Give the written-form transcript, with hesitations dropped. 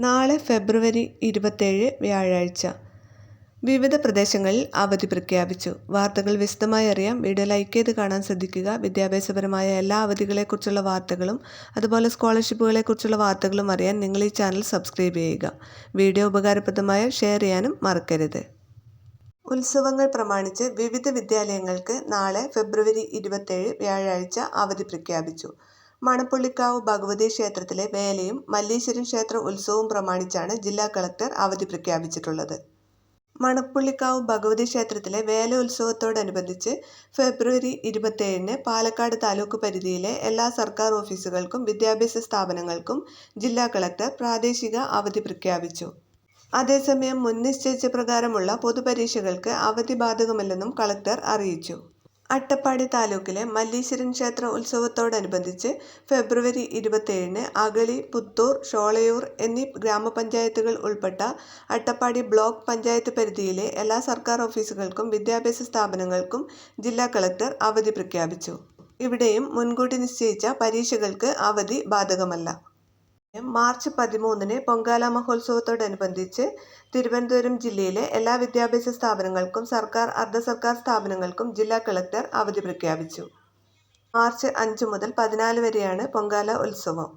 നാളെ ഫെബ്രുവരി 27 വ്യാഴാഴ്ച. വിവിധ പ്രദേശങ്ങളിൽ അവധി പ്രഖ്യാപിച്ചു. വാർത്തകൾ വിശദമായി അറിയാം. വീഡിയോ ലൈക്ക് ചെയ്ത് കാണാൻ ശ്രദ്ധിക്കുക. വിദ്യാഭ്യാസപരമായ എല്ലാ അവധികളെക്കുറിച്ചുള്ള വാർത്തകളും അതുപോലെ സ്കോളർഷിപ്പുകളെക്കുറിച്ചുള്ള വാർത്തകളും അറിയാൻ നിങ്ങൾ ഈ ചാനൽ സബ്സ്ക്രൈബ് ചെയ്യുക. വീഡിയോ ഉപകാരപ്രദമായ ഷെയർ ചെയ്യാനും മറക്കരുത്. ഉത്സവങ്ങൾ പ്രമാണിച്ച് വിവിധ വിദ്യാലയങ്ങൾക്ക് നാളെ ഫെബ്രുവരി 27 വ്യാഴാഴ്ച അവധി പ്രഖ്യാപിച്ചു. മണപ്പുള്ളിക്കാവ് ഭഗവതി ക്ഷേത്രത്തിലെ വേലയും മല്ലീശ്വരം ക്ഷേത്ര ഉത്സവവും പ്രമാണിച്ചാണ് ജില്ലാ കളക്ടർ അവധി പ്രഖ്യാപിച്ചിട്ടുള്ളത്. മണപ്പുള്ളിക്കാവ് ഭഗവതി ക്ഷേത്രത്തിലെ വേല ഉത്സവത്തോടനുബന്ധിച്ച് ഫെബ്രുവരി 27 പാലക്കാട് താലൂക്ക് പരിധിയിലെ എല്ലാ സർക്കാർ ഓഫീസുകൾക്കും വിദ്യാഭ്യാസ സ്ഥാപനങ്ങൾക്കും ജില്ലാ കളക്ടർ പ്രാദേശിക അവധി പ്രഖ്യാപിച്ചു. അതേസമയം മുൻ നിശ്ചയിച്ച പ്രകാരമുള്ള പൊതുപരീക്ഷകൾക്ക് അവധി ബാധകമല്ലെന്നും കളക്ടർ അറിയിച്ചു. അട്ടപ്പാടി താലൂക്കിലെ മല്ലീശ്വരം ക്ഷേത്ര ഉത്സവത്തോടനുബന്ധിച്ച് ഫെബ്രുവരി 27 അഗളി, പുത്തൂർ, ഷോളയൂർ എന്നീ ഗ്രാമപഞ്ചായത്തുകൾ ഉൾപ്പെട്ട അട്ടപ്പാടി ബ്ലോക്ക് പഞ്ചായത്ത് പരിധിയിലെ എല്ലാ സർക്കാർ ഓഫീസുകൾക്കും വിദ്യാഭ്യാസ സ്ഥാപനങ്ങൾക്കും ജില്ലാ കളക്ടർ അവധി പ്രഖ്യാപിച്ചു. ഇവിടെയും മുൻകൂട്ടി നിശ്ചയിച്ച പരീക്ഷകൾക്ക് അവധി ബാധകമല്ല. മാർച്ച് 13 പൊങ്കാല മഹോത്സവത്തോടനുബന്ധിച്ച് തിരുവനന്തപുരം ജില്ലയിലെ എല്ലാ വിദ്യാഭ്യാസ സ്ഥാപനങ്ങൾക്കും സർക്കാർ, അർദ്ധ സർക്കാർ സ്ഥാപനങ്ങൾക്കും ജില്ലാ കളക്ടർ അവധി പ്രഖ്യാപിച്ചു. മാർച്ച് 5 മുതൽ 14 വരെയാണ് പൊങ്കാല ഉത്സവം.